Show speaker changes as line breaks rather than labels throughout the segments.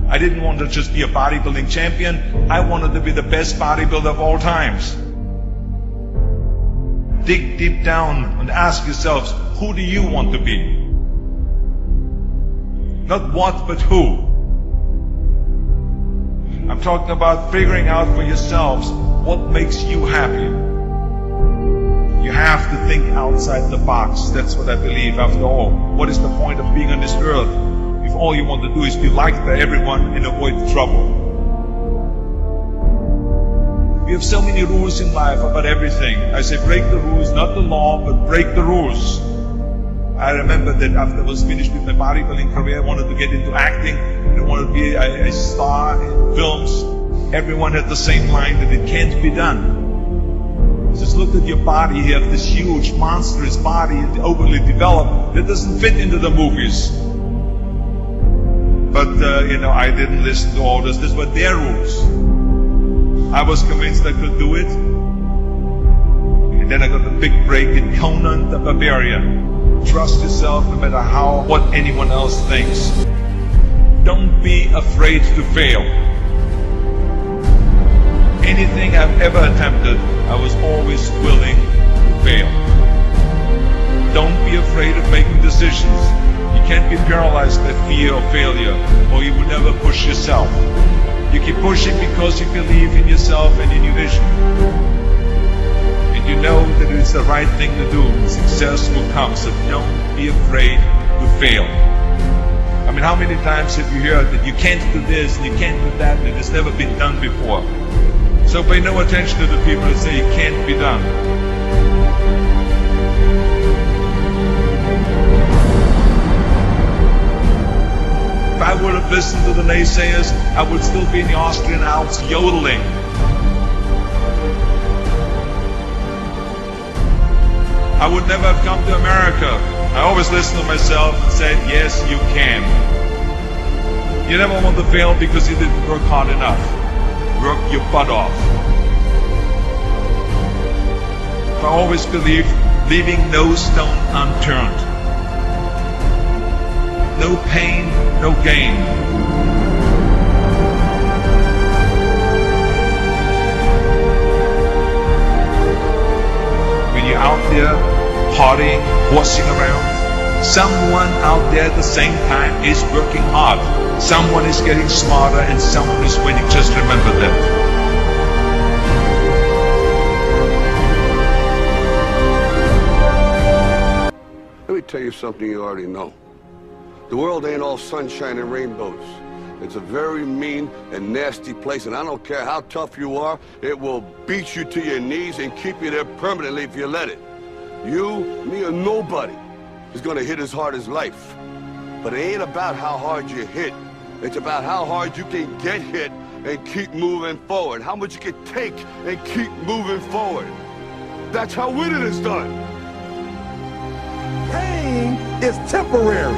I didn't want to just be a bodybuilding champion. I wanted to be the best bodybuilder of all times. Dig deep down and ask yourselves, who do you want to be? Not what, but who. I'm talking about figuring out for yourselves what makes you happy. You have to think outside the box. That's what I believe. After all, what is the point of being on this earth if all you want to do is be liked by everyone and avoid trouble? We have so many rules in life about everything. I say break the rules, not the law, but break the rules. I remember that after I was finished with my bodybuilding career, I wanted to get into acting. I wanted to be a star in films. Everyone had the same line that it can't be done. Just look at your body. You have this huge, monstrous body, overly developed, that doesn't fit into the movies. But, I didn't listen to orders. These were their rules. I was convinced I could do it. And then I got a big break in Conan the Barbarian. Trust yourself no matter what anyone else thinks. Don't be afraid to fail. Anything I've ever attempted, I was always willing to fail. Don't be afraid of making decisions. You can't be paralyzed by fear of failure, or you will never push yourself. You keep pushing because you believe in yourself and in your vision. And you know that it's the right thing to do. Success will come, so don't be afraid to fail. I mean, how many times have you heard that you can't do this and you can't do that and it's never been done before? So pay no attention to the people that say it can't be done. If I would have listened to the naysayers, I would still be in the Austrian Alps yodeling. I would never have come to America. I always listened to myself and said, yes, you can. You never want to fail because you didn't work hard enough. Work your butt off. I always believed leaving no stone unturned. No pain, no gain. When you're out there partying, horsing around, someone out there at the same time is working hard. Someone is getting smarter and someone is winning. Just remember that.
Let me tell you something you already know. The world ain't all sunshine and rainbows. It's a very mean and nasty place, and I don't care how tough you are, it will beat you to your knees and keep you there permanently if you let it. You, me, or nobody is gonna hit as hard as life. But it ain't about how hard you hit. It's about how hard you can get hit and keep moving forward. How much you can take and keep moving forward. That's how winning is done.
Pain is temporary.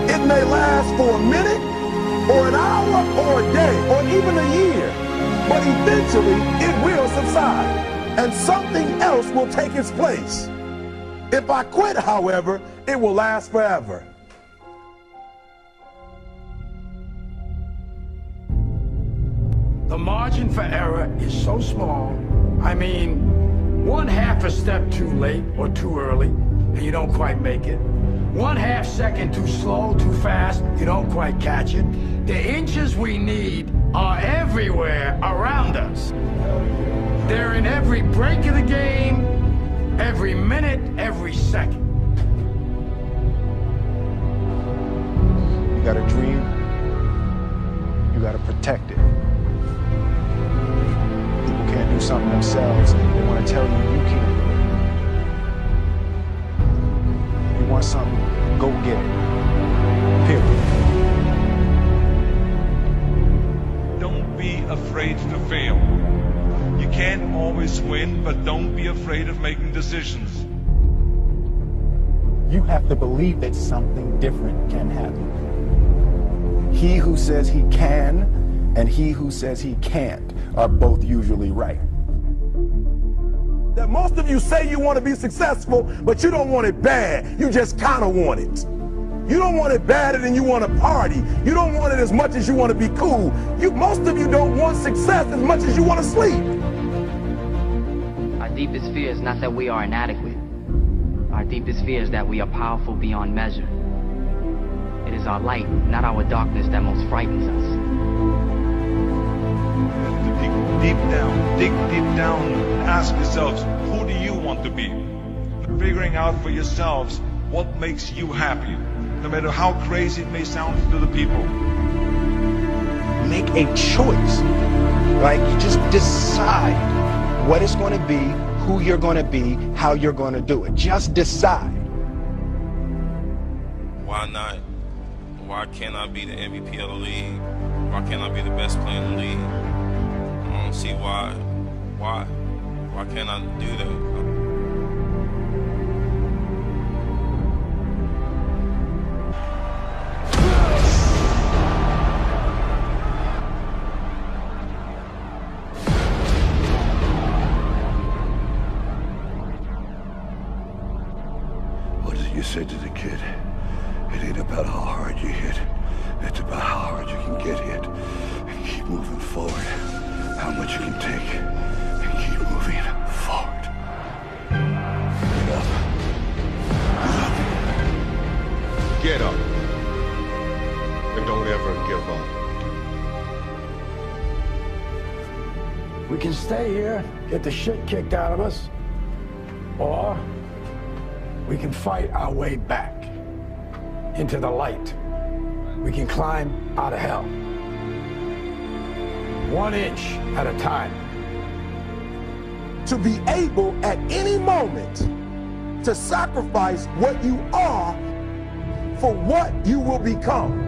It may last for a minute, or an hour, or a day, or even a year. But eventually, it will subside, and something else will take its place. If I quit, however, it will last forever.
The margin for error is so small. I mean, 1/2 a step too late or too early, and you don't quite make it. 1/2 second too slow, too fast, you don't quite catch it. The inches we need are everywhere around us. They're in every break of the game, every minute, every second.
You got a dream, you got to protect it. People can't do something themselves, they want to tell you you can't do it. You want something, go get it. Period.
Don't be afraid to fail. You can't always win, but don't be afraid of making decisions.
You have to believe that something different can happen. He who says he can and he who says he can't are both usually right.
That most of you say you want to be successful, but you don't want it bad. You just kind of want it. You don't want it badder than you want to party. You don't want it as much as you want to be cool. Most of you don't want success as much as you want to sleep.
Our deepest fear is not that we are inadequate. Our deepest fear is that we are powerful beyond measure. It is our light, not our darkness, that most frightens us.
Dig deep down, ask yourselves, who do you want to be? Figuring out for yourselves what makes you happy, no matter how crazy it may sound to the people.
Make a choice, right? You just decide what it's going to be, who you're going to be, how you're going to do it. Just decide.
Why not? Why can't I be the MVP of the league? Why can't I be the best player in the league? I don't see why. Why can't I do that?
What is it you said to the kid? It ain't about how hard you hit. It's about how hard you can get hit and keep moving forward. How much you can take and keep moving forward. Get up.
Get up. And don't ever give up.
We can stay here, get the shit kicked out of us, or we can fight our way back into the light. We can climb out of hell. 1 inch at a time.
To be able at any moment to sacrifice what you are for what you will become.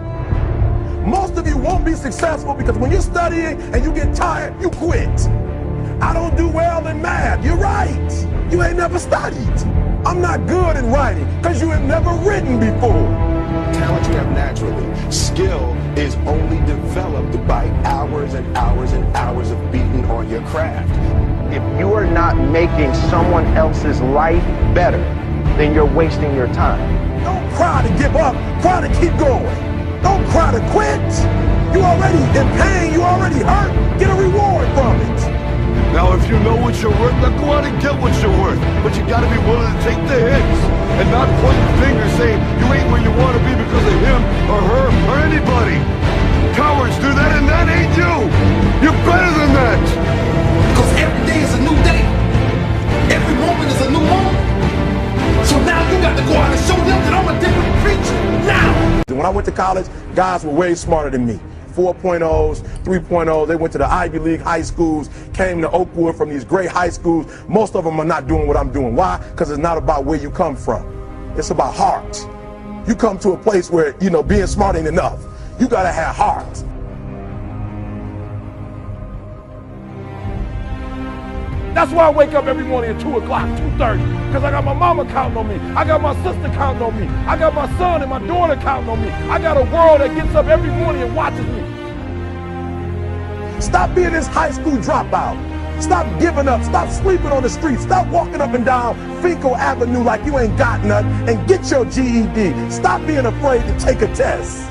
Most of you won't be successful because when you're studying and you get tired, you quit. I don't do well in math. You're right. You ain't never studied. I'm not good in writing because you have never written before.
Talent you have naturally. Skill is only developed by hours and hours and hours of beating on your craft. If you are not making someone else's life better, then you're wasting your time.
Don't cry to give up. Cry to keep going. Don't cry to quit. You already in pain. You already hurt. Get a reward from it.
Now, if you know what you're worth, now go out and get what you're worth. But you gotta be willing to take the hits and not point the finger saying you ain't where you want to be because of him or her or anybody. Cowards do that, and that ain't you. You're better than that.
Because every day is a new day. Every moment is a new moment. So now you got to go out and show them that I'm a different creature now. When I went to college, guys were way smarter than me. 4.0s, 3.0s, they went to the Ivy League high schools, came to Oakwood from these great high schools. Most of them are not doing what I'm doing. Why? Because it's not about where you come from. It's about heart. You come to a place where, being smart ain't enough. You gotta have heart. That's why I wake up every morning at 2 o'clock, 2:30, because I got my mama counting on me. I got my sister counting on me. I got my son and my daughter counting on me. I got a world that gets up every morning and watches me. Stop being this high school dropout. Stop giving up. Stop sleeping on the street. Stop walking up and down Fecal Avenue like you ain't got nothing and get your GED. Stop being afraid to take a test.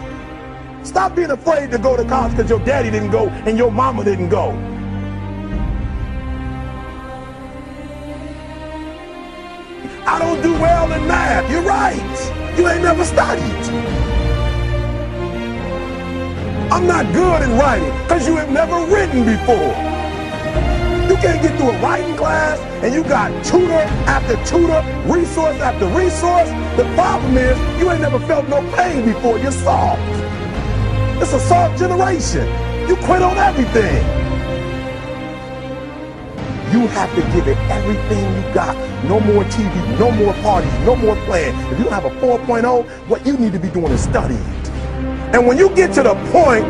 Stop being afraid to go to college because your daddy didn't go and your mama didn't go. I don't do well in math. You're right. You ain't never studied. I'm not good in writing because you have never written before. You can't get through a writing class and you got tutor after tutor, resource after resource. The problem is you ain't never felt no pain before. You're soft. It's a soft generation. You quit on everything. You have to give it everything you got. No more TV, no more parties, no more playing. If you don't have a 4.0, what you need to be doing is studying. And when you get to the point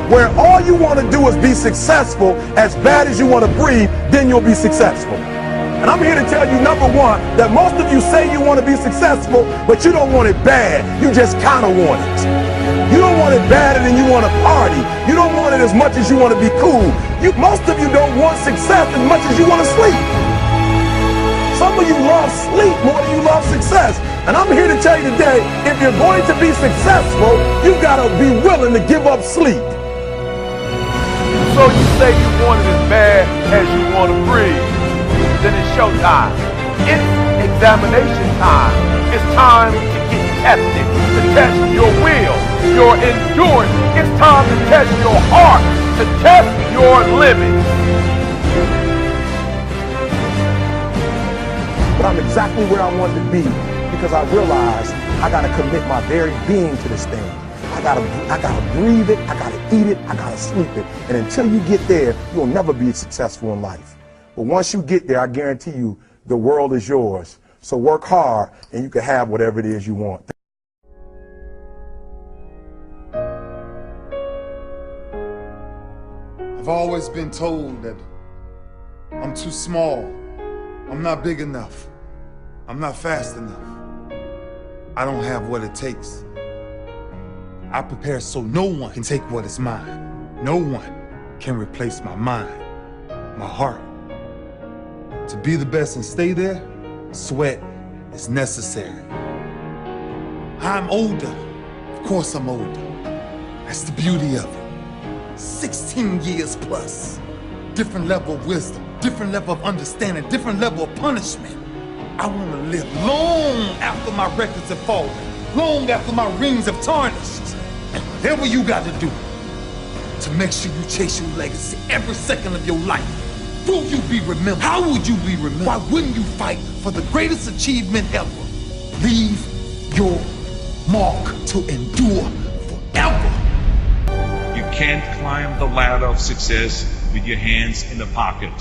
where all you want to do is be successful, as bad as you want to breathe, then you'll be successful. And I'm here to tell you, number one, that most of you say you want to be successful, but you don't want it bad. You just kind of want it. You don't want it badder than you want to party. You don't want it as much as you want to be cool. Most of you don't want success as much as you want to sleep. Some of you love sleep more than you love success. And I'm here to tell you today, if you're going to be successful, you gotta be willing to give up sleep.
So you say you want it as bad as you want to breathe. Then it's showtime. It's examination time. It's time to get tested, to test your will, your endurance. It's time to test your heart, to test your limits.
But I'm exactly where I wanted to be because I realized I gotta commit my very being to this thing. I gotta breathe it, I gotta eat it, I gotta sleep it. And until you get there, you'll never be successful in life. But once you get there, I guarantee you, the world is yours. So work hard and you can have whatever it is you want.
I've always been told that I'm too small, I'm not big enough, I'm not fast enough, I don't have what it takes. I prepare so no one can take what is mine. No one can replace my mind, my heart. To be the best and stay there, sweat is necessary. I'm older. Of course I'm older. That's the beauty of it. 16 years plus. Different level of wisdom, different level of understanding, different level of punishment. I want to live long after my records have fallen, long after my rings have tarnished. And whatever you got to do to make sure you chase your legacy every second of your life. Will you be remembered? How would you be remembered? Why wouldn't you fight for the greatest achievement ever? Leave your mark to endure forever.
You can't climb the ladder of success with your hands in the pocket.